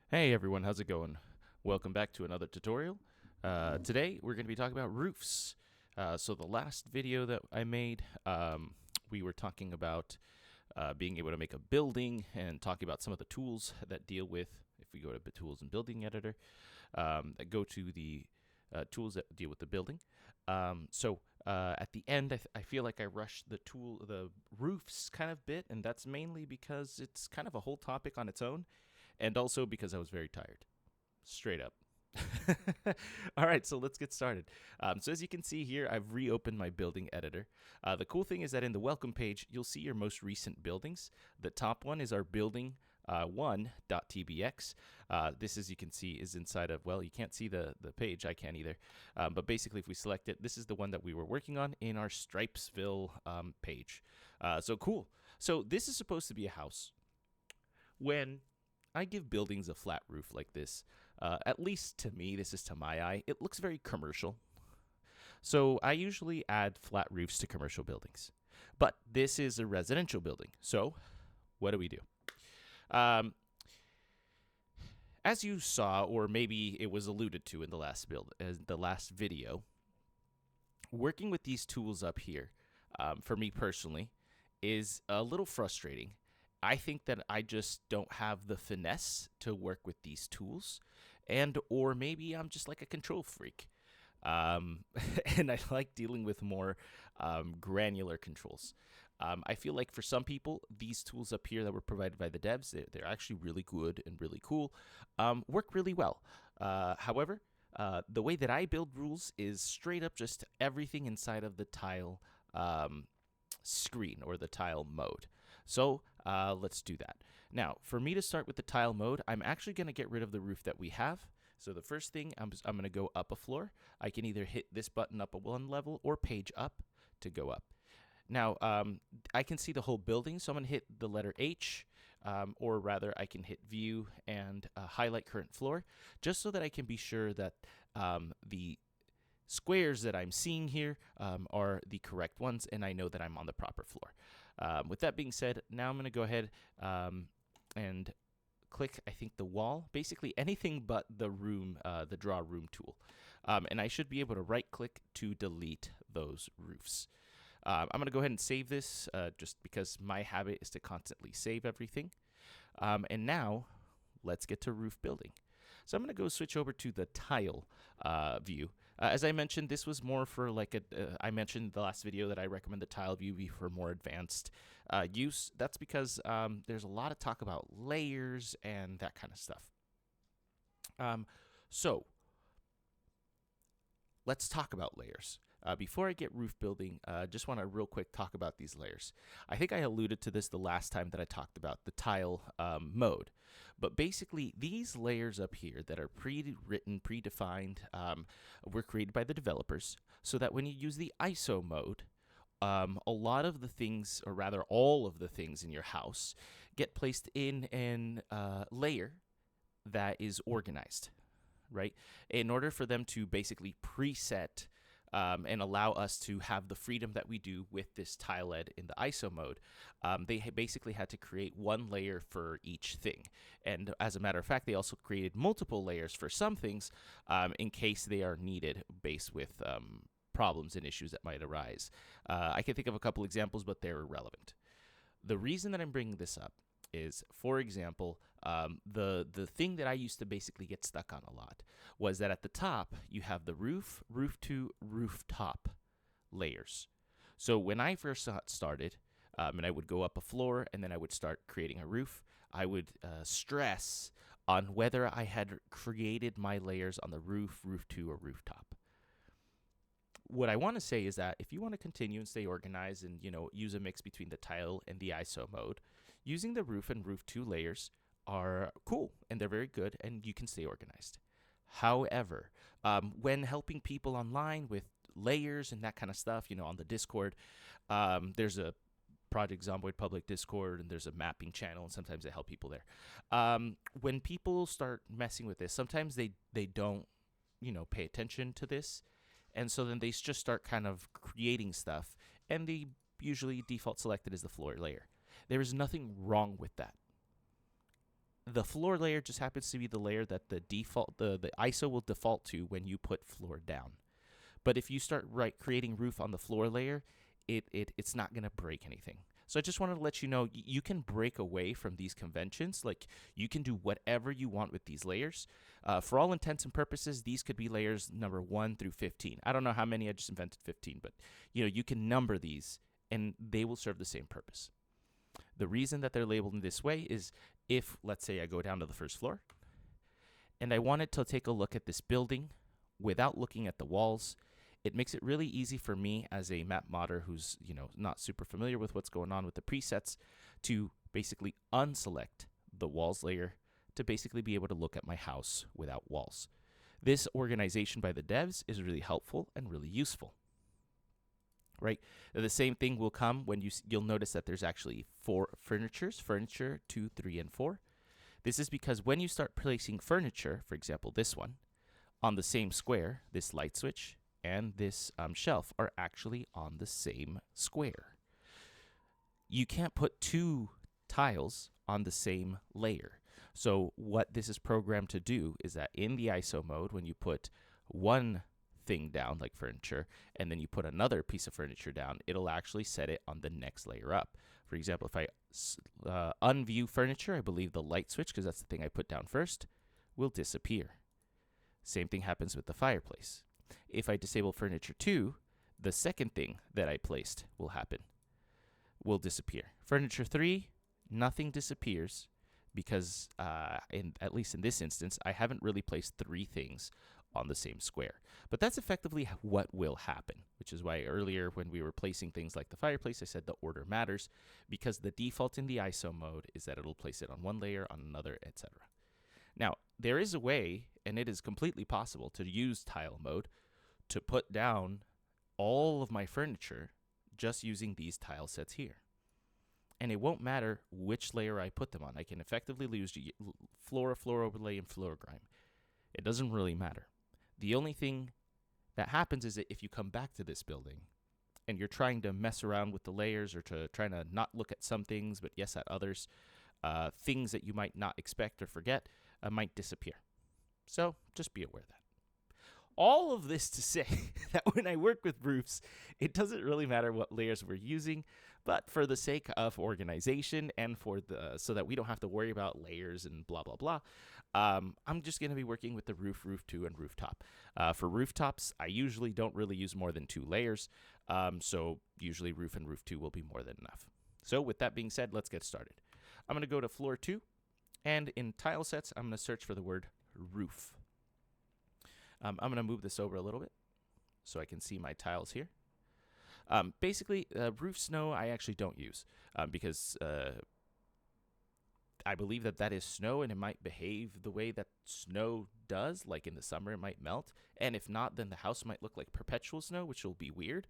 Hey everyone, how's it going? Welcome back to another tutorial. Today we're going to be talking about roofs. So the last video that I made, we were talking about being able to make a building and talking about some of the tools that deal with, if we go to Tools and Building Editor, that go to the tools that deal with the building. At the end, I feel like I rushed the roofs kind of bit, and that's mainly because it's kind of a whole topic on its own, and also because I was very tired. Straight up. All right, so let's get started. So as you can see here, I've reopened my building editor. The cool thing is that in the welcome page, you'll see your most recent buildings. The top one is our building 1.tbx. This, as you can see, is inside of, well, you can't see the page. I can't either. But basically, if we select it, this is the one that we were working on in our Stripesville page. So cool. So this is supposed to be a house. When I give buildings a flat roof like this, at least to me, this is to my eye, it looks very commercial. So I usually add flat roofs to commercial buildings. But this is a residential building. So what do we do? As you saw, or maybe it was alluded to in the last video, working with these tools up here, for me personally, is a little frustrating. I think that I just don't have the finesse to work with these tools, or maybe I'm just like a control freak. And I like dealing with more granular controls. I feel like for some people, these tools up here that were provided by the devs, they're actually really good and really cool, work really well. However, the way that I build rules is straight up just everything inside of the tile screen or the tile mode. So let's do that. Now, for me to start with the tile mode, I'm actually going to get rid of the roof that we have. So the first thing, I'm going to go up a floor. I can either hit this button up a one level or page up to go up. Now, I can see the whole building, so I'm going to hit the letter H, or rather, I can hit View and highlight current floor, just so that I can be sure that the squares that I'm seeing here are the correct ones, and I know that I'm on the proper floor. With that being said, now I'm going to go ahead and click, I think, the wall, basically anything but the room, the draw room tool. And I should be able to right click to delete those roofs. I'm going to go ahead and save this just because my habit is to constantly save everything. And now let's get to roof building. So I'm going to go switch over to the tile view. As I mentioned, this was more for like I mentioned in the last video that I recommend the tile view be for more advanced use. That's because there's a lot of talk about layers and that kind of stuff. So let's talk about layers. Before I get roof building, just want to real quick talk about these layers. I think I alluded to this the last time that I talked about the tile mode. But basically, these layers up here that are pre-written, predefined, were created by the developers so that when you use the ISO mode, a lot of the things, or rather all of the things in your house, get placed in an layer that is organized, right? In order for them to basically preset and allow us to have the freedom that we do with this TileZed in the ISO mode, they basically had to create one layer for each thing. And as a matter of fact, they also created multiple layers for some things in case they are needed based with problems and issues that might arise. I can think of a couple examples, but they're irrelevant. The reason that I'm bringing this up is, for example, the thing that I used to basically get stuck on a lot was that at the top you have the roof, roof to rooftop layers. So when I first got started, and I would go up a floor and then I would start creating a roof, I would stress on whether I had created my layers on the roof, roof to, or rooftop. What I want to say is that if you want to continue and stay organized and, use a mix between the tile and the ISO mode, using the roof and roof 2 layers are cool and they're very good and you can stay organized. However, when helping people online with layers and that kind of stuff, on the Discord, there's a Project Zomboid public Discord and there's a mapping channel, and sometimes I help people there. When people start messing with this, sometimes they don't, pay attention to this. And so then they just start kind of creating stuff, and the usually default selected is the floor layer. There is nothing wrong with that. The floor layer just happens to be the layer that the ISO will default to when you put floor down. But if you start creating roof on the floor layer, it's not going to break anything. So I just wanted to let you know you can break away from these conventions. Like, you can do whatever you want with these layers. For all intents and purposes, these could be layers number 1 through 15. I don't know how many, I just invented 15, but you can number these and they will serve the same purpose. The reason that they're labeled in this way is if, let's say, I go down to the first floor and I wanted to take a look at this building without looking at the walls, it makes it really easy for me as a map modder who's not super familiar with what's going on with the presets to basically unselect the walls layer to basically be able to look at my house without walls. This organization by the devs is really helpful and really useful. Right? The same thing will come when you'll notice that there's actually 4 furnitures, furniture 2, 3, and 4. This is because when you start placing furniture, for example, this one, on the same square, this light switch and this shelf are actually on the same square. You can't put 2 tiles on the same layer. So what this is programmed to do is that in the ISO mode, when you put one thing down, like furniture, and then you put another piece of furniture down, it'll actually set it on the next layer up. For example, if I unview furniture, I believe the light switch, because that's the thing I put down first, will disappear. Same thing happens with the fireplace. If I disable furniture 2, the second thing that I placed will disappear. Furniture 3, nothing disappears because, at least in this instance, I haven't really placed 3 things on the same square. But that's effectively what will happen, which is why earlier when we were placing things like the fireplace, I said the order matters, because the default in the ISO mode is that it'll place it on one layer, on another, etc. Now, there is a way, and it is completely possible, to use tile mode to put down all of my furniture just using these tile sets here. And it won't matter which layer I put them on. I can effectively use floor overlay, and floor grime. It doesn't really matter. The only thing that happens is that if you come back to this building and you're trying to mess around with the layers or trying to not look at some things but yes at others, things that you might not expect or forget might disappear. So just be aware of that. All of this to say that when I work with roofs, it doesn't really matter what layers we're using, but for the sake of organization and so that we don't have to worry about layers and blah, blah, blah, I'm just going to be working with the roof 2, and rooftop. For rooftops, I usually don't really use more than 2 layers, so usually roof and roof 2 will be more than enough. So with that being said, let's get started. I'm going to go to floor 2, and in tile sets, I'm going to search for the word roof. I'm going to move this over a little bit so I can see my tiles here. Basically, roof snow I actually don't use because I believe that is snow and it might behave the way that snow does, like in the summer it might melt. And if not, then the house might look like perpetual snow, which will be weird.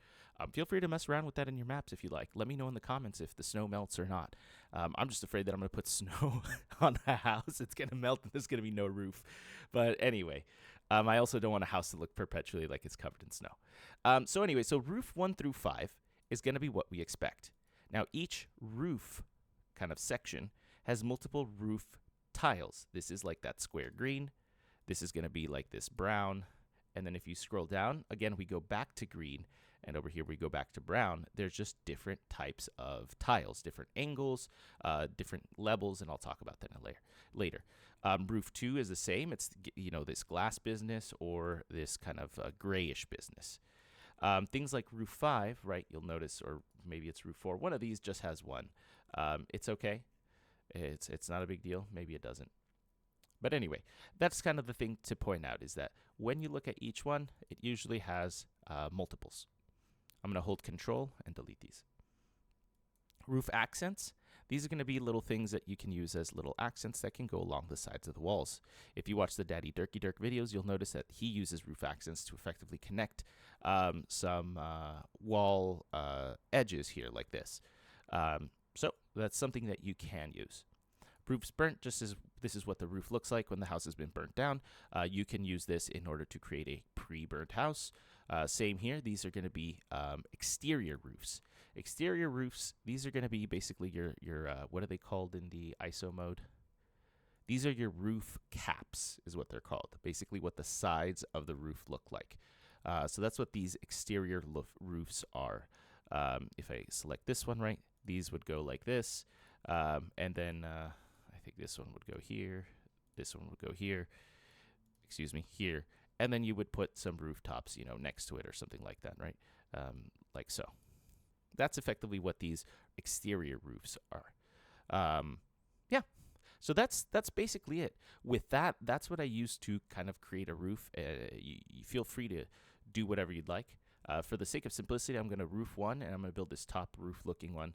Feel free to mess around with that in your maps if you like. Let me know in the comments if the snow melts or not. I'm just afraid that I'm going to put snow on a house. It's going to melt and there's going to be no roof. But anyway, I also don't want a house to look perpetually like it's covered in snow. So roof 1 through 5 is going to be what we expect. Now, each roof kind of section has multiple roof tiles. This is like that square green. This is going to be like this brown. And then if you scroll down, again, we go back to green. And over here, we go back to brown. There's just different types of tiles, different angles, different levels, and I'll talk about that later. Roof 2 is the same. It's, this glass business or this kind of grayish business. Things like roof 5, right, you'll notice, or maybe it's roof 4. One of these just has one. It's okay. It's not a big deal. Maybe it doesn't. But anyway, that's kind of the thing to point out is that when you look at each one, it usually has multiples. I'm going to hold Control and delete these. Roof accents. These are going to be little things that you can use as little accents that can go along the sides of the walls. If you watch the Daddy Durky Dirk videos, you'll notice that he uses roof accents to effectively connect some wall edges here like this. So that's something that you can use. Roof's burnt, this is what the roof looks like when the house has been burnt down. You can use this in order to create a pre-burnt house. Same here. These are going to be exterior roofs. Exterior roofs, these are going to be basically your what are they called in the ISO mode? These are your roof caps, is what they're called. Basically what the sides of the roof look like. So that's what these exterior roofs are. If I select this one, right, these would go like this. And then I think this one would go here. This one would go here. Excuse me, here. And then you would put some rooftops, next to it or something like that, right? Like so. That's effectively what these exterior roofs are. Yeah. So that's basically it. With that, that's what I use to kind of create a roof. You feel free to do whatever you'd like. For the sake of simplicity, I'm going to roof one, and I'm going to build this top roof-looking one.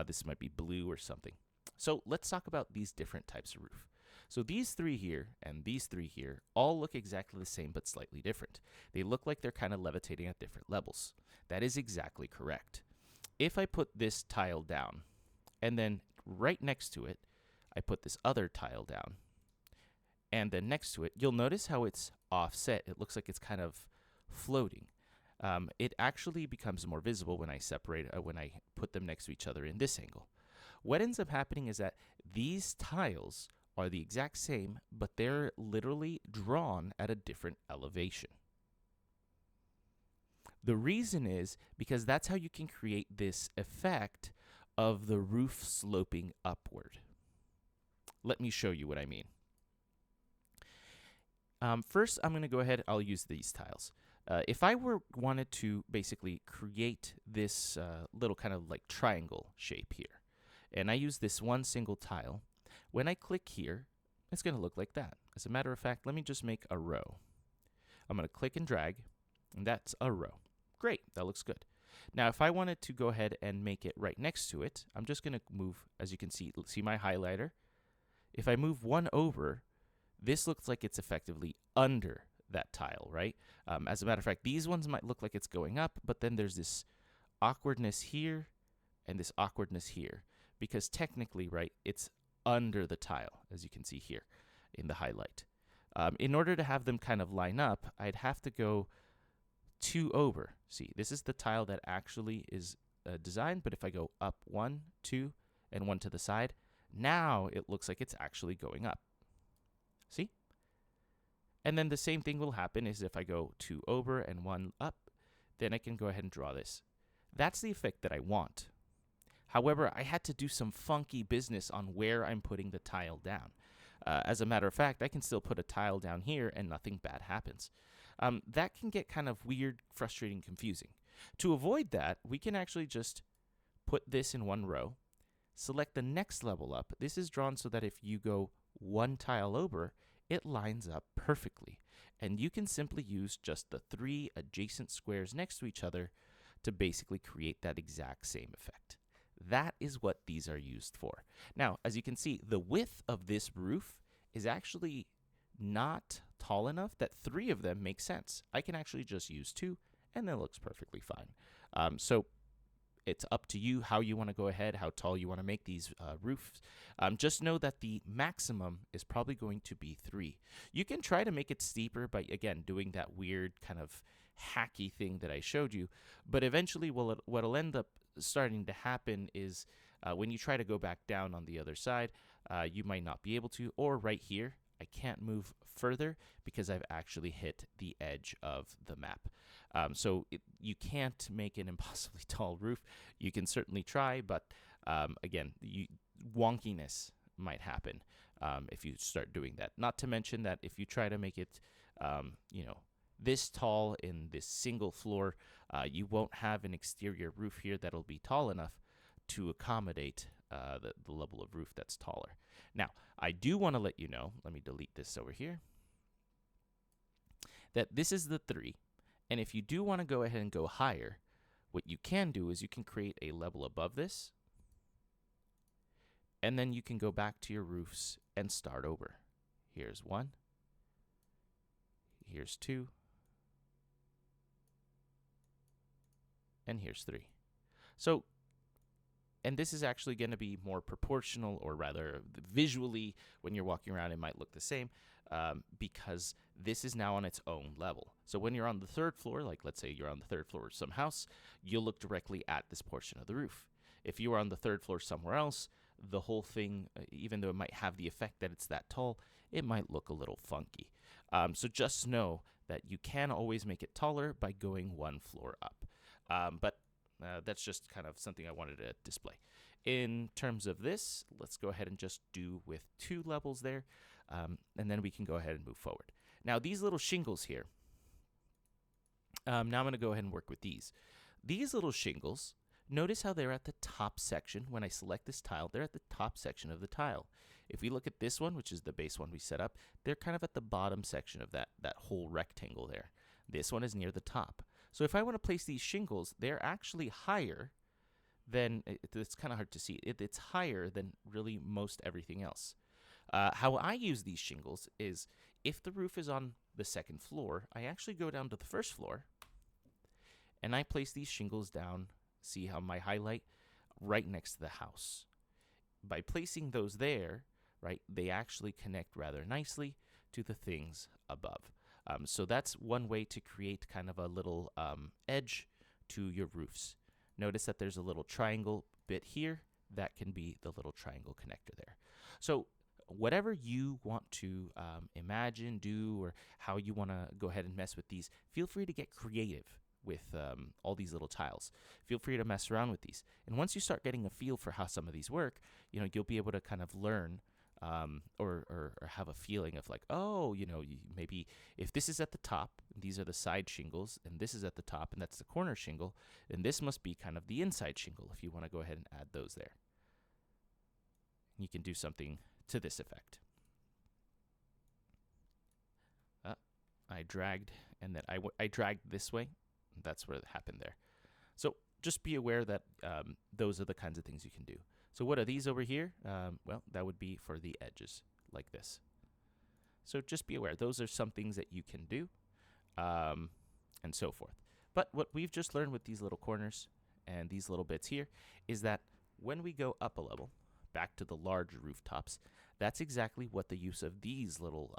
This might be blue or something. So let's talk about these different types of roof. So these three here and these three here all look exactly the same but slightly different. They look like they're kind of levitating at different levels. That is exactly correct. If I put this tile down, and then right next to it, I put this other tile down, and then next to it, you'll notice how it's offset. It looks like it's kind of floating. It actually becomes more visible when I when I put them next to each other in this angle. What ends up happening is that these tiles are the exact same, but they're literally drawn at a different elevation. The reason is because that's how you can create this effect of the roof sloping upward. Let me show you what I mean. First, I'm going to go ahead, I'll use these tiles. If I wanted to basically create this little kind of like triangle shape here, and I use this one single tile, when I click here, it's going to look like that. As a matter of fact, let me just make a row. I'm going to click and drag, and that's a row. Great, that looks good. Now, if I wanted to go ahead and make it right next to it, I'm just going to move, as you can see my highlighter. If I move one over, this looks like it's effectively under that tile, right? As a matter of fact, these ones might look like it's going up, but then there's this awkwardness here and this awkwardness here, because technically, right, it's under the tile, as you can see here in the highlight. In order to have them kind of line up, I'd have to go 2 over. See, this is the tile that actually is designed, but if I go up 1, 2, and 1 to the side, now it looks like it's actually going up. See? And then the same thing will happen is if I go 2 over and 1 up, then I can go ahead and draw this. That's the effect that I want. However, I had to do some funky business on where I'm putting the tile down. As a matter of fact, I can still put a tile down here and nothing bad happens. That can get kind of weird, frustrating, confusing. To avoid that, we can actually just put this in one row, select the next level up. This is drawn so that if you go one tile over, it lines up perfectly. And you can simply use just the 3 adjacent squares next to each other to basically create that exact same effect. That is what these are used for. Now, as you can see, the width of this roof is actually not tall enough that 3 of them make sense. I can actually just use 2, and that looks perfectly fine. So it's up to you how you want to go ahead, how tall you want to make these roofs. Just know that the maximum is probably going to be 3. You can try to make it steeper by, again, doing that weird kind of hacky thing that I showed you, but eventually what'll end up starting to happen is when you try to go back down on the other side, you might not be able to, or right here, I can't move further because I've actually hit the edge of the map. So you can't make an impossibly tall roof. You can certainly try, but again, wonkiness might happen if you start doing that. Not to mention that if you try to make it, this tall in this single floor, you won't have an exterior roof here that'll be tall enough to accommodate the level of roof that's taller. Now, I do want to let you know, let me delete this over here, that this is the 3. And if you do want to go ahead and go higher, what you can do is you can create a level above this, and then you can go back to your roofs and start over. Here's 1. Here's 2. And here's 3. So, and this is actually going to be more proportional, or rather visually, when you're walking around, it might look the same because this is now on its own level. So when you're on the 3rd floor, like let's say you're on the 3rd floor of some house, you'll look directly at this portion of the roof. If you are on the 3rd floor somewhere else, the whole thing, even though it might have the effect that it's that tall, it might look a little funky. So just know that you can always make it taller by going one floor up. But that's just kind of something I wanted to display. In terms of this, let's go ahead and just do with 2 levels there, and then we can go ahead and move forward. Now, these little shingles here, now I'm going to go ahead and work with these. These little shingles, notice how they're at the top section. When I select this tile, they're at the top section of the tile. If we look at this one, which is the base one we set up, they're kind of at the bottom section of that whole rectangle there. This one is near the top. So if I want to place these shingles, they're actually higher than, it's kind of hard to see, it's higher than really most everything else. How I use these shingles is, if the roof is on the 2nd floor, I actually go down to the 1st floor, and I place these shingles down, see how my highlight, right next to the house. By placing those there, right, they actually connect rather nicely to the things above. So that's one way to create kind of a little edge to your roofs. Notice that there's a little triangle bit here. That can be the little triangle connector there. So whatever you want to imagine, do, or how you want to go ahead and mess with these, feel free to get creative with all these little tiles. Feel free to mess around with these. And once you start getting a feel for how some of these work, you'll be able to kind of learn or have a feeling of like, oh, maybe if this is at the top, these are the side shingles, and this is at the top, and that's the corner shingle, then this must be kind of the inside shingle if you want to go ahead and add those there. You can do something to this effect. I dragged, and then I dragged this way. That's what happened there. So just be aware that those are the kinds of things you can do. So what are these over here? Well, that would be for the edges, like this. So just be aware. Those are some things that you can do, and so forth. But what we've just learned with these little corners and these little bits here is that when we go up a level, back to the large rooftops, that's exactly what the use of these little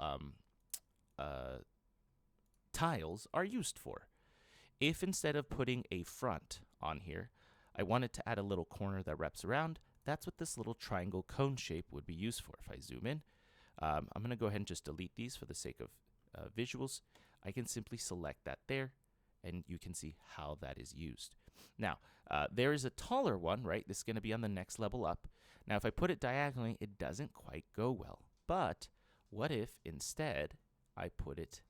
tiles are used for. If instead of putting a front on here, I wanted to add a little corner that wraps around, that's what this little triangle cone shape would be used for. If I zoom in, I'm going to go ahead and just delete these for the sake of visuals. I can simply select that there, and you can see how that is used. Now, there is a taller one, right? This is going to be on the next level up. Now, if I put it diagonally, it doesn't quite go well. But what if instead I put it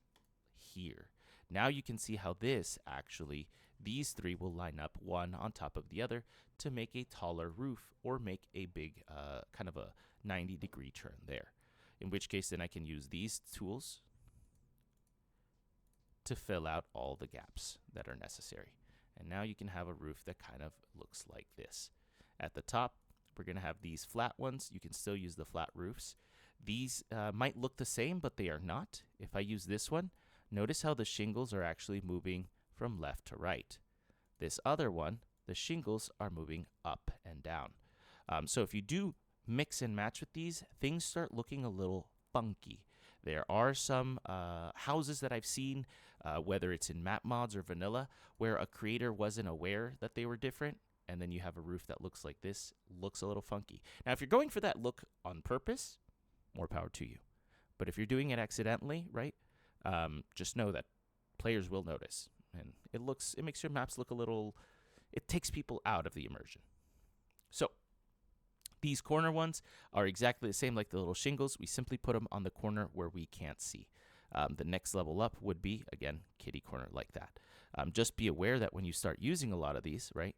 here? Now you can see how this actually, these 3 will line up one on top of the other to make a taller roof, or make a big kind of a 90-degree turn there. In which case then I can use these tools to fill out all the gaps that are necessary. And now you can have a roof that kind of looks like this. At the top, we're going to have these flat ones. You can still use the flat roofs. These might look the same, but they are not. If I use this one, notice how the shingles are actually moving from left to right. This other one, the shingles are moving up and down. So if you do mix and match with these, things start looking a little funky. There are some houses that I've seen, whether it's in map mods or vanilla, where a creator wasn't aware that they were different, and then you have a roof that looks like this, looks a little funky. Now, if you're going for that look on purpose, more power to you. But if you're doing it accidentally, right, just know that players will notice, and it makes your maps look a little, it takes people out of the immersion. So these corner ones are exactly the same like the little shingles. We simply put them on the corner where we can't see. The next level up would be, again, kitty corner like that. Just be aware that when you start using a lot of these, right,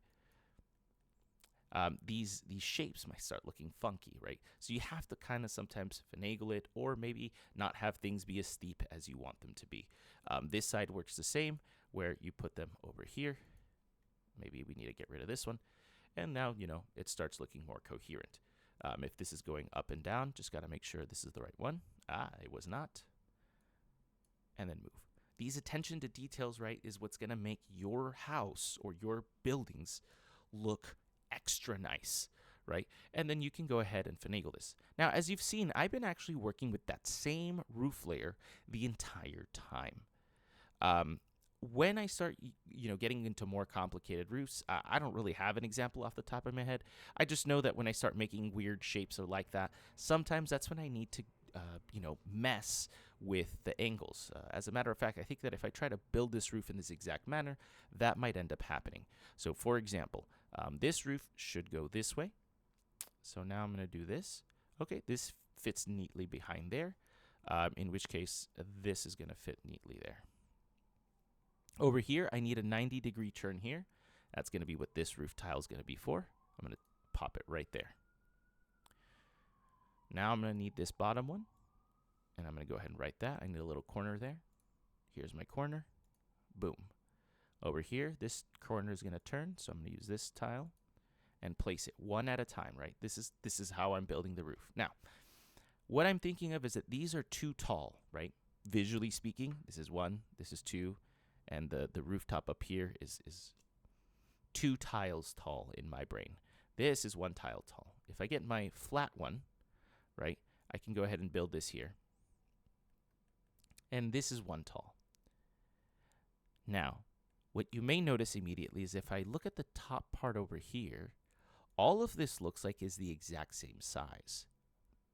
these shapes might start looking funky, right? So you have to kind of sometimes finagle it, or maybe not have things be as steep as you want them to be. This side works the same, where you put them over here. Maybe we need to get rid of this one. And now, it starts looking more coherent. If this is going up and down, just got to make sure this is the right one. It was not. And then move. These attention to details, right, is what's going to make your house or your buildings look extra nice, right? And then you can go ahead and finagle this. Now, as you've seen, I've been actually working with that same roof layer the entire time. when I start, getting into more complicated roofs, I don't really have an example off the top of my head. I just know that when I start making weird shapes or like that, sometimes that's when I need to, mess with the angles. As a matter of fact, I think that if I try to build this roof in this exact manner, that might end up happening. So, for example, this roof should go this way. So now I'm going to do this. Okay, this fits neatly behind there, in which case this is going to fit neatly there. Over here, I need a 90-degree turn here. That's going to be what this roof tile is going to be for. I'm going to pop it right there. Now I'm going to need this bottom one, and I'm going to go ahead and write that. I need a little corner there. Here's my corner. Boom. Over here, this corner is going to turn, so I'm going to use this tile and place it one at a time, right? This is how I'm building the roof. Now, what I'm thinking of is that these are too tall, right? Visually speaking, this is 1, this is 2, and the rooftop up here is 2 tiles tall in my brain. This is 1 tile tall. If I get my flat one, right, I can go ahead and build this here. And this is 1 tall. Now, what you may notice immediately is if I look at the top part over here, all of this looks like is the exact same size,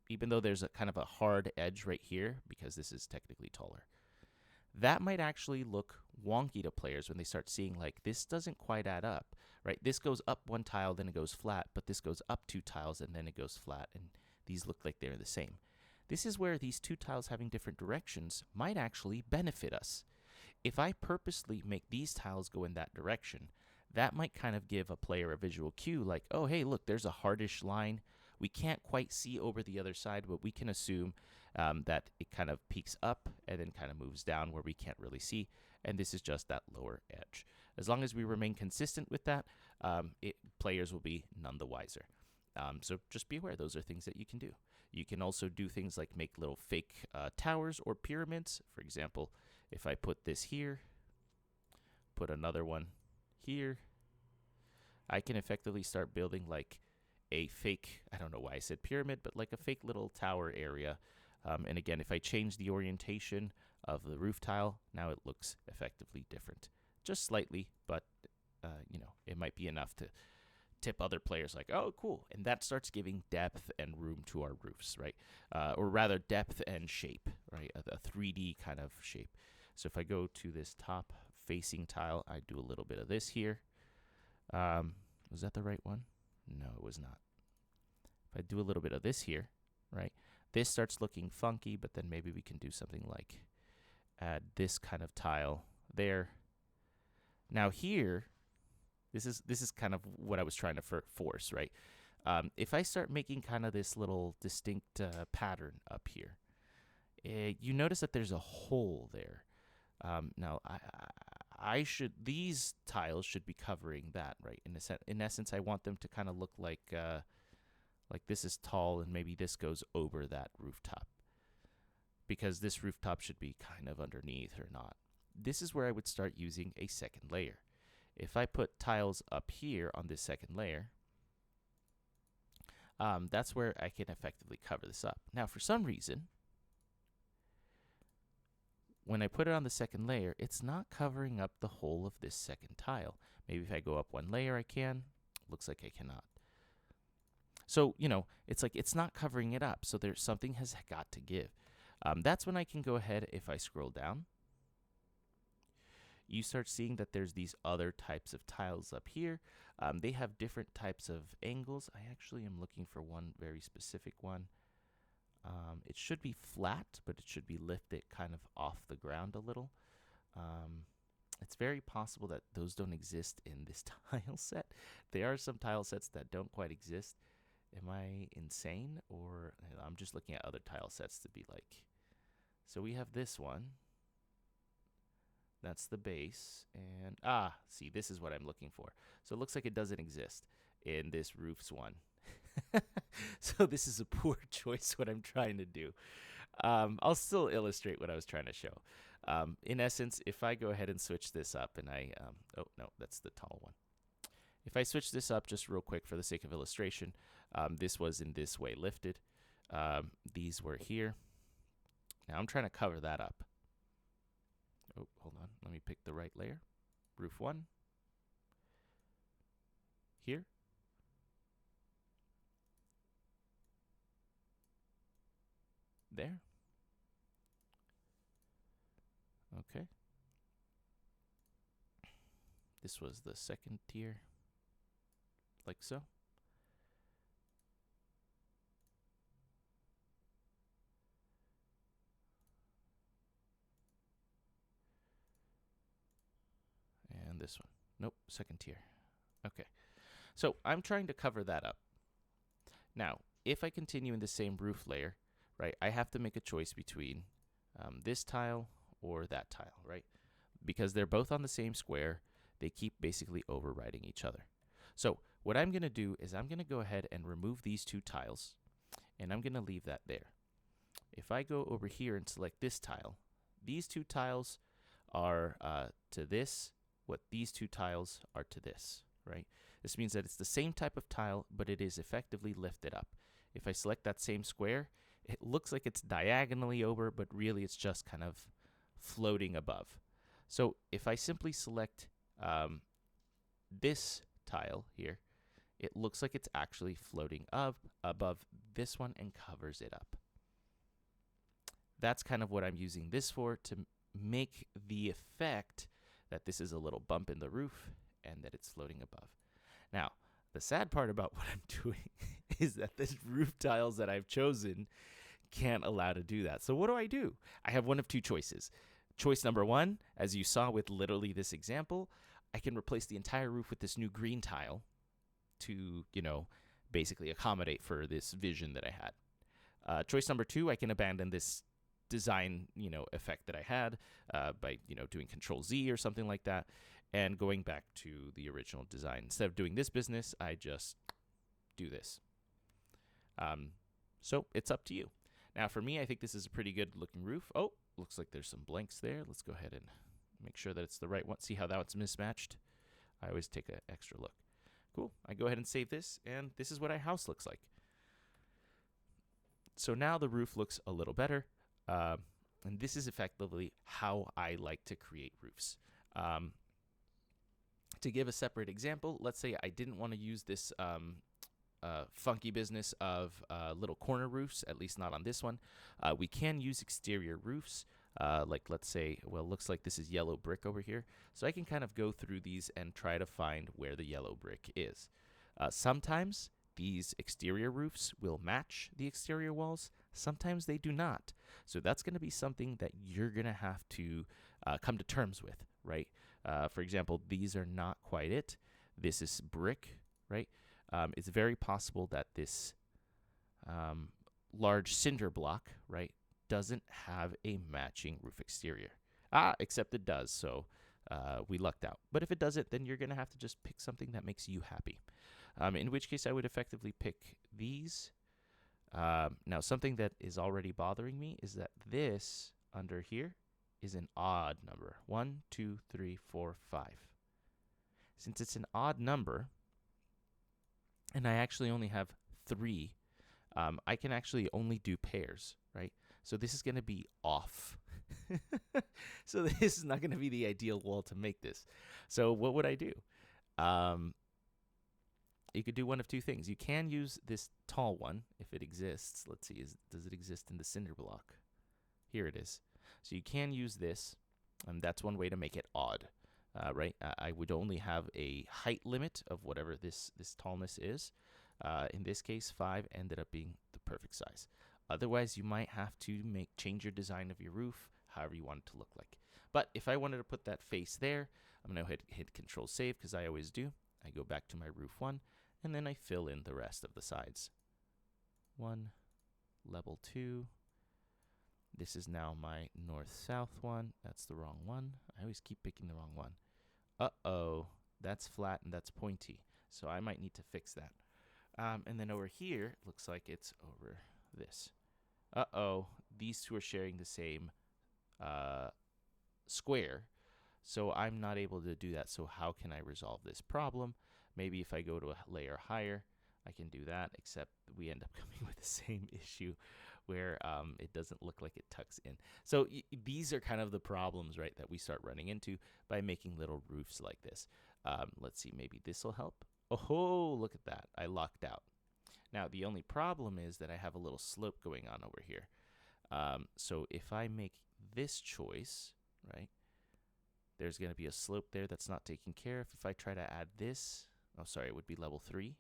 even though there's a kind of a hard edge right here because this is technically taller. That might actually look wonky to players when they start seeing like this doesn't quite add up, right? This goes up 1 tile, then it goes flat, but this goes up 2 tiles and then it goes flat, and these look like they're the same. This is where these 2 tiles having different directions might actually benefit us. If I purposely make these tiles go in that direction, that might kind of give a player a visual cue like, oh, hey, look, there's a hardish line. We can't quite see over the other side, but we can assume that it kind of peaks up and then kind of moves down where we can't really see, and this is just that lower edge. As long as we remain consistent with that, players will be none the wiser. So just be aware, those are things that you can do. You can also do things like make little fake towers or pyramids. For example, if I put this here, put another one here, I can effectively start building like a fake, I don't know why I said pyramid, but like a fake little tower area. And again, if I change the orientation of the roof tile, now it looks effectively different. Just slightly, but it might be enough to tip other players like, oh, cool. And that starts giving depth and room to our roofs, right? Or rather depth and shape, right? A 3D kind of shape. So if I go to this top facing tile, I do a little bit of this here. Was that the right one? No, it was not. If I do a little bit of this here, right? This starts looking funky, but then maybe we can do something like add this kind of tile there. Now here, this is kind of what I was trying to force, right? If I start making kind of this little distinct pattern up here, you notice that there's a hole there. Now, these tiles should be covering that, right? In essence, I want them to kind of look like this is tall and maybe this goes over that rooftop, because this rooftop should be kind of underneath or not. This is where I would start using a second layer. If I put tiles up here on this second layer, that's where I can effectively cover this up. Now, for some reason, when I put it on the second layer, it's not covering up the whole of this second tile. Maybe if I go up 1 layer, I can. Looks like I cannot. So, it's like it's not covering it up. So something has got to give. That's when I can go ahead, if I scroll down, you start seeing that there's these other types of tiles up here. They have different types of angles. I actually am looking for one very specific one. It should be flat, but it should be lifted kind of off the ground a little. It's very possible that those don't exist in this tile set. There are some tile sets that don't quite exist. Am I insane? Or I'm just looking at other tile sets to be like. So we have this one. That's the base. And, see, this is what I'm looking for. So it looks like it doesn't exist in this roofs one. So this is a poor choice what I'm trying to do. I'll still illustrate what I was trying to show. In essence, if I go ahead and switch this up and oh, no, that's the tall one. If I switch this up just real quick for the sake of illustration, this was in this way lifted. These were here. Now I'm trying to cover that up. Oh, hold on. Let me pick the right layer. Roof 1. Here. There. Okay. This was the second tier, like so. And this one. Nope, second tier. Okay. So I'm trying to cover that up. Now, if I continue in the same roof layer, right, I have to make a choice between this tile or that tile, right? Because they're both on the same square, they keep basically overriding each other. So what I'm going to do is I'm going to go ahead and remove these two tiles, and I'm going to leave that there. If I go over here and select this tile, these two tiles are to this, what these two tiles are to this, right? This means that it's the same type of tile, but it is effectively lifted up. If I select that same square, it looks like it's diagonally over, but really it's just kind of floating above. So if I simply select this tile here, it looks like it's actually floating up above this one and covers it up. That's kind of what I'm using this for, to make the effect that this is a little bump in the roof and that it's floating above. Now, the sad part about what I'm doing is that the roof tiles that I've chosen can't allow to do that. So what do? I have one of two choices. Choice number one, as you saw with literally this example, I can replace the entire roof with this new green tile to, basically accommodate for this vision that I had. Choice number two, I can abandon this design, effect that I had by, doing Control Z or something like that, and going back to the original design. Instead of doing this business, I just do this. So it's up to you. Now, for me, I think this is a pretty good looking roof. Oh, looks like there's some blanks there. Let's go ahead and make sure that it's the right one. See how that's mismatched? I always take an extra look. Cool. I go ahead and save this, and this is what our house looks like. So now the roof looks a little better, and this is effectively how I like to create roofs. To give a separate example, let's say I didn't want to use this funky business of little corner roofs, at least not on this one. We can use exterior roofs, like let's say, well, looks like this is yellow brick over here. So I can kind of go through these and try to find where the yellow brick is. Sometimes these exterior roofs will match the exterior walls. Sometimes they do not. So that's going to be something that you're going to have to come to terms with, right? For example, these are not quite it. This is brick, right? It's very possible that this large cinder block, right, doesn't have a matching roof exterior. Except it does, so we lucked out. But if it doesn't, then you're going to have to just pick something that makes you happy. In which case, I would effectively pick these. Now, something that is already bothering me is that this under here is an odd number. 1, 2, 3, 4, 5. Since it's an odd number, and I actually only have 3, I can actually only do pairs, right? So this is going to be off. So this is not going to be the ideal wall to make this. So what would I do? You could do one of two things. You can use this tall one if it exists. Let's see, does it exist in the cinder block? Here it is. So you can use this, and that's one way to make it odd, right? I would only have a height limit of whatever this tallness is. In this case, 5 ended up being the perfect size. Otherwise, you might have to change your design of your roof, however you want it to look like. But if I wanted to put that face there, I'm going to hit Control Save, because I always do. I go back to my roof 1, and then I fill in the rest of the sides. 1, level 2. This is now my north-south one. That's the wrong one. I always keep picking the wrong one. Uh-oh, that's flat and that's pointy. So I might need to fix that. And then over here, it looks like it's over this. Uh-oh, these two are sharing the same square. So I'm not able to do that. So how can I resolve this problem? Maybe if I go to a layer higher, I can do that, except we end up coming with the same issue where it doesn't look like it tucks in. So these are kind of the problems, right, that we start running into by making little roofs like this. Let's see, maybe this will help. Oh, look at that. I lucked out. Now, the only problem is that I have a little slope going on over here. So if I make this choice, right, there's going to be a slope there that's not taken care of. If I try to add this, oh, sorry, it would be level 3.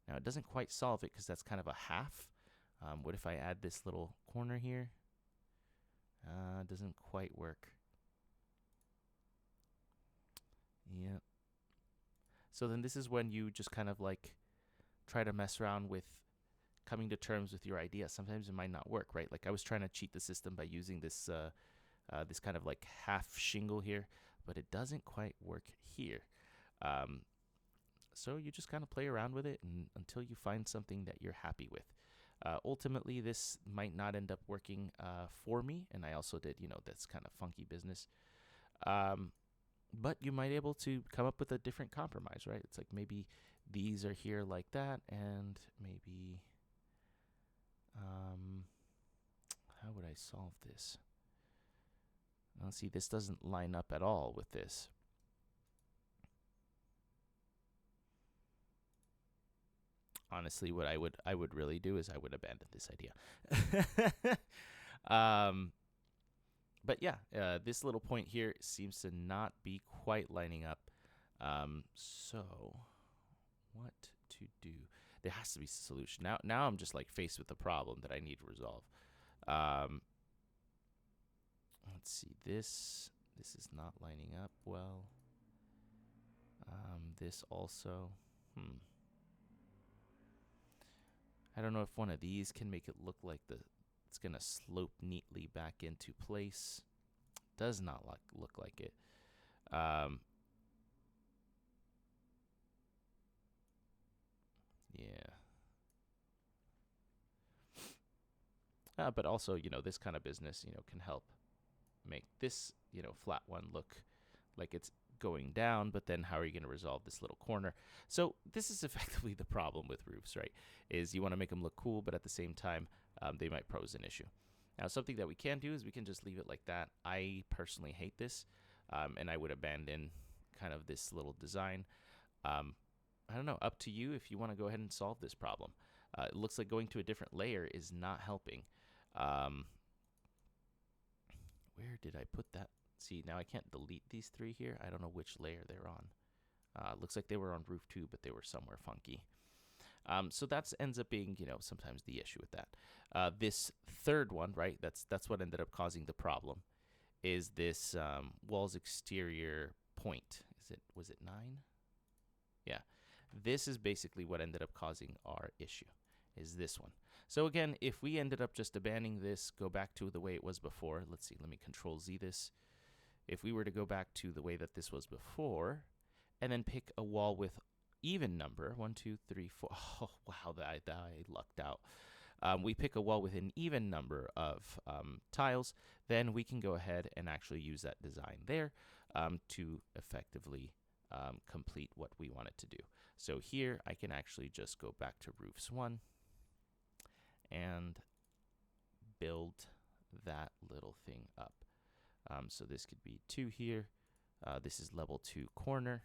Now, it doesn't quite solve it because that's kind of a half. What if I add this little corner here? Doesn't quite work. Yeah. So then this is when you just kind of like try to mess around with coming to terms with your idea. Sometimes it might not work, right? Like I was trying to cheat the system by using this this kind of like half shingle here, but it doesn't quite work here. So you just kind of play around with it until you find something that you're happy with. Ultimately, this might not end up working for me, and I also did, that's kind of funky business. But you might be able to come up with a different compromise, right? It's like maybe these are here like that, and maybe, how would I solve this? See, this doesn't line up at all with this. Honestly, what I would really do is I would abandon this idea. But yeah, this little point here seems to not be quite lining up. So what to do? There has to be a solution. Now I'm just like faced with the problem that I need to resolve. Let's see. This is not lining up well. This also. I don't know if one of these can make it look like it's going to slope neatly back into place. Does not look like it. Yeah. But also, this kind of business, can help make this, flat one look like it's going down, but then how are you going to resolve this little corner? So this is effectively the problem with roofs, right? Is you want to make them look cool, but at the same time, they might pose an issue. Now, something that we can do is we can just leave it like that. I personally hate this, and I would abandon kind of this little design. I don't know, up to you if you want to go ahead and solve this problem. It looks like going to a different layer is not helping. Where did I put that? See, now I can't delete these 3 here. I don't know which layer they're on. Looks like they were on roof 2, but they were somewhere funky. So that ends up being, sometimes the issue with that. This third one, right, that's what ended up causing the problem, is this wall's exterior point. Was it 9? Yeah. This is basically what ended up causing our issue, is this one. So again, if we ended up just abandoning this, go back to the way it was before. Let's see, let me Control Z this. If we were to go back to the way that this was before, and then pick a wall with even number, 1, 2, 3, 4. Oh, wow, I lucked out. We pick a wall with an even number of tiles, then we can go ahead and actually use that design there to effectively complete what we want it to do. So here I can actually just go back to roofs 1 and build that little thing up. So this could be 2 here. This is level 2 corner.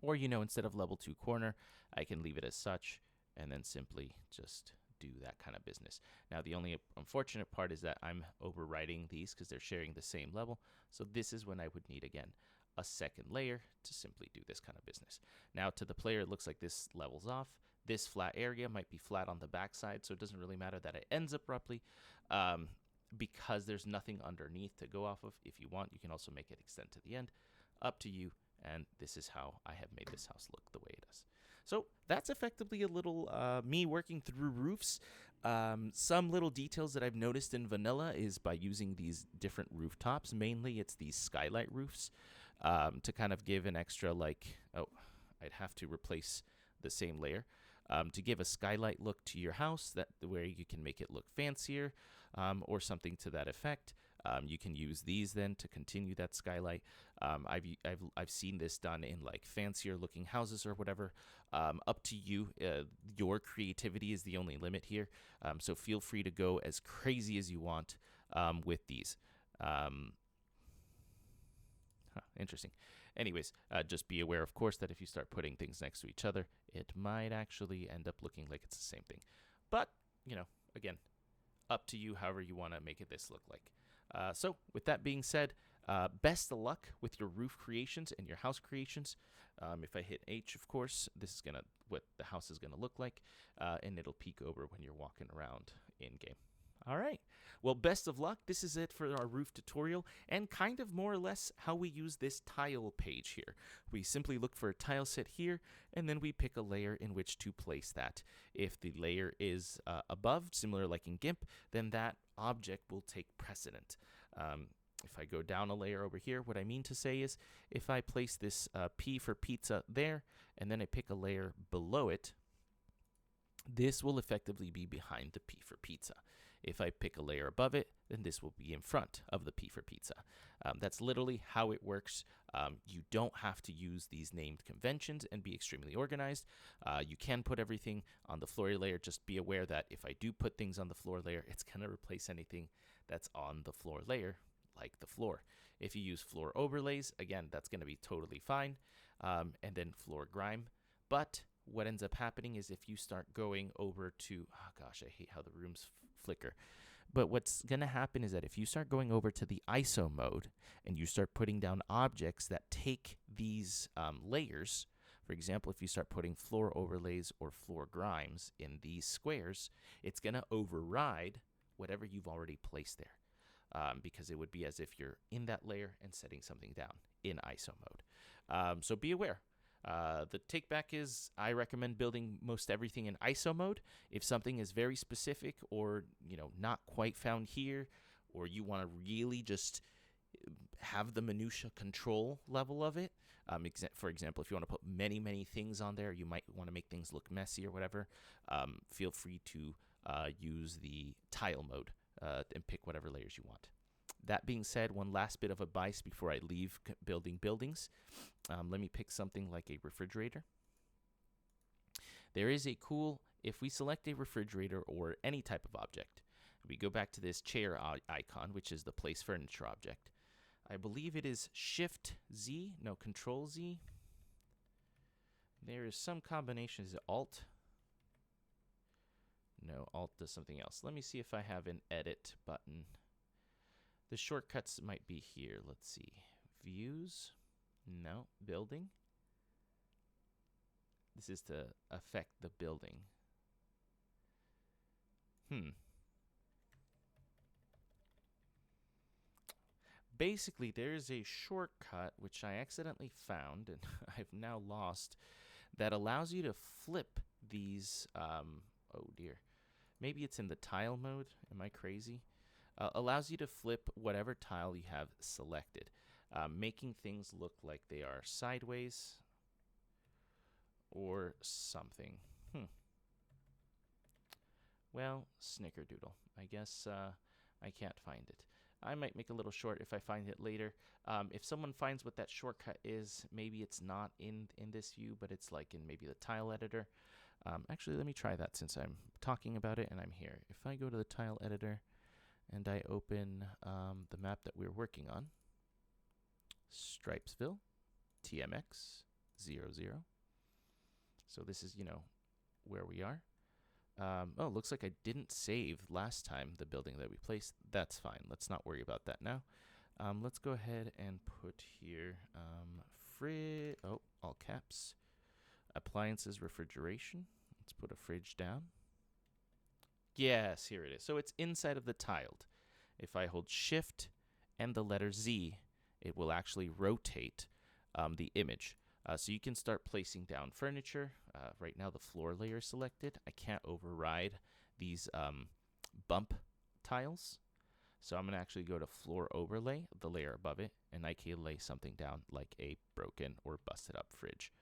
Or, instead of level 2 corner, I can leave it as such and then simply just do that kind of business. Now, the only unfortunate part is that I'm overriding these because they're sharing the same level. So this is when I would need, again, a second layer to simply do this kind of business. Now, to the player, it looks like this levels off. This flat area might be flat on the backside, so it doesn't really matter that it ends abruptly because there's nothing underneath to go off of. If you want, you can also make it extend to the end. Up to you. And this is how I have made this house look the way it does. So that's effectively a little me working through roofs. Some little details that I've noticed in vanilla is by using these different rooftops. Mainly it's these skylight roofs to kind of give an extra I'd have to replace the same layer to give a skylight look to your house where you can make it look fancier or something to that effect. You can use these then to continue that skylight. I've seen this done in like fancier looking houses or whatever. Up to you. Your creativity is the only limit here. So feel free to go as crazy as you want with these. Interesting. Anyways, just be aware, of course, that if you start putting things next to each other, it might actually end up looking like it's the same thing. But, again, up to you however you want to make this look like. So with that being said, best of luck with your roof creations and your house creations. If I hit H, of course, this is what the house is going to look like, and it'll peek over when you're walking around in-game. All right. Well, best of luck. This is it for our roof tutorial and kind of more or less how we use this tile page here. We simply look for a tile set here, and then we pick a layer in which to place that. If the layer is above, similar like in GIMP, then that object will take precedent. If I go down a layer over here, what I mean to say is if I place this P for pizza there, and then I pick a layer below it, this will effectively be behind the P for pizza. If I pick a layer above it, then this will be in front of the P for pizza. That's literally how it works. You don't have to use these named conventions and be extremely organized. You can put everything on the floor layer. Just be aware that if I do put things on the floor layer, it's going to replace anything that's on the floor layer, like the floor. If you use floor overlays, again, that's going to be totally fine. And then floor grime. But what ends up happening is if you start going over to, oh gosh, I hate how the rooms flicker. But what's going to happen is that if you start going over to the ISO mode and you start putting down objects that take these layers, for example, if you start putting floor overlays or floor grimes in these squares, it's going to override whatever you've already placed there. Because it would be as if you're in that layer and setting something down in ISO mode. So be aware. The take back is I recommend building most everything in ISO mode. If something is very specific or not quite found here, or you want to really just have the minutia control level of it. For example, if you want to put many things on there, you might want to make things look messy or whatever. Feel free to use the tile mode and pick whatever layers you want. That being said, one last bit of advice before I leave building buildings. Let me pick something like a refrigerator. There is a cool, if we select a refrigerator or any type of object, we go back to this chair icon, which is the place furniture object. I believe it is Shift Z, no, Control Z. There is some combination. Is it Alt? No, Alt does something else. Let me see if I have an edit button. The shortcuts might be here. Let's see. Views. No. Building. This is to affect the building. Basically, there is a shortcut, which I accidentally found, and I've now lost, that allows you to flip these. Oh, dear. Maybe it's in the tile mode. Am I crazy? Allows you to flip whatever tile you have selected, making things look like they are sideways or something. Well, snickerdoodle. I guess I can't find it. I might make a little short if I find it later. If someone finds what that shortcut is, maybe it's not in this view, but it's like in maybe the tile editor. Actually, let me try that since I'm talking about it and I'm here. If I go to the tile editor and I open the map that we're working on, Stripesville, TMX 00. So this is, where we are. Oh, looks like I didn't save last time the building that we placed. That's fine. Let's not worry about that now. Let's go ahead and put here all caps. Appliances, refrigeration. Let's put a fridge down. Yes, here it is. So it's inside of the tiled. If I hold Shift and the letter Z, it will actually rotate the image. So you can start placing down furniture. Right now the floor layer is selected. I can't override these bump tiles. So I'm going to actually go to floor overlay, the layer above it, and I can lay something down like a broken or busted up fridge.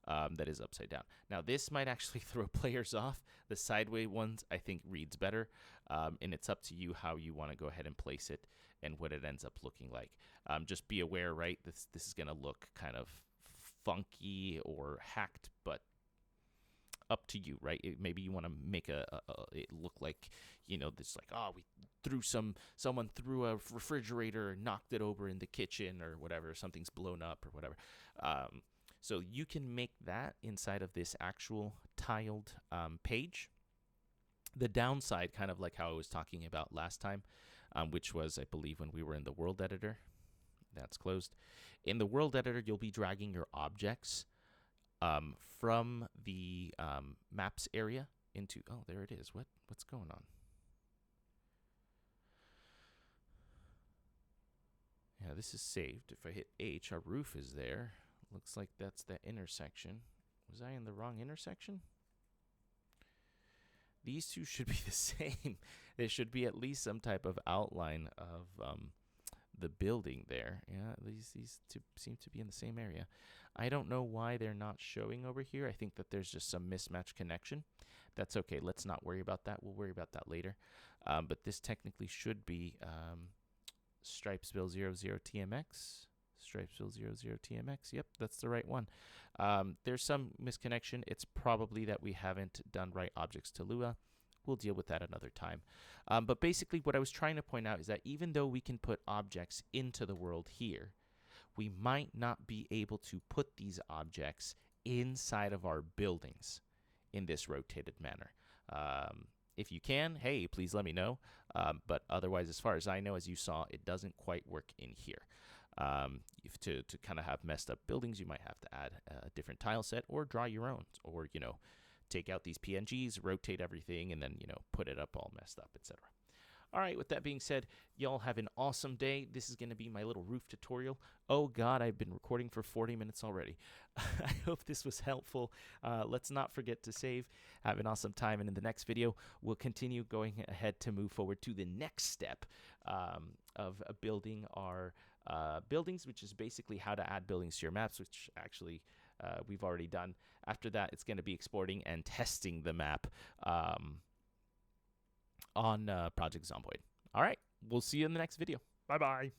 that is upside down. Now, this might actually throw players off. The sideways ones, I think, reads better, and it's up to you how you want to go ahead and place it and what it ends up looking like. Just be aware, right? This is going to look kind of funky or hacked, but up to you, right? Maybe you want to make it look like, this like, oh, someone threw a refrigerator and knocked it over in the kitchen or whatever. Something's blown up or whatever. So you can make that inside of this actual tiled page. The downside, kind of like how I was talking about last time, which was, I believe, when we were in the world editor. That's closed. In the world editor, you'll be dragging your objects from the maps area into, oh, there it is. What's going on? Yeah, this is saved. If I hit H, our roof is there. Looks like that's the intersection. Was I in the wrong intersection? These two should be the same. There should be at least some type of outline of the building there. Yeah, these two seem to be in the same area. I don't know why they're not showing over here. I think that there's just some mismatch connection. That's okay. Let's not worry about that. We'll worry about that later. But this technically should be Stripesville 00 TMX. Stripesville 00 TMX. Yep, that's the right one. There's some misconnection. It's probably that we haven't done right objects to Lua. We'll deal with that another time. But basically what I was trying to point out is that even though we can put objects into the world here, we might not be able to put these objects inside of our buildings in this rotated manner. If you can, hey, please let me know. But otherwise, as far as I know, as you saw, it doesn't quite work in here. If to kind of have messed up buildings, you might have to add a different tile set or draw your own, or take out these PNGs, rotate everything, and then put it up all messed up, etc. All right, with that being said, y'all have an awesome day. This is going to be my little roof tutorial. Oh God, I've been recording for 40 minutes already. I hope this was helpful. Let's not forget to save. Have an awesome time, and in the next video, we'll continue going ahead to move forward to the next step of building our buildings, which is basically how to add buildings to your maps, which actually we've already done. After that, it's going to be exporting and testing the map on Project Zomboid. All right, we'll see you in the next video. Bye-bye.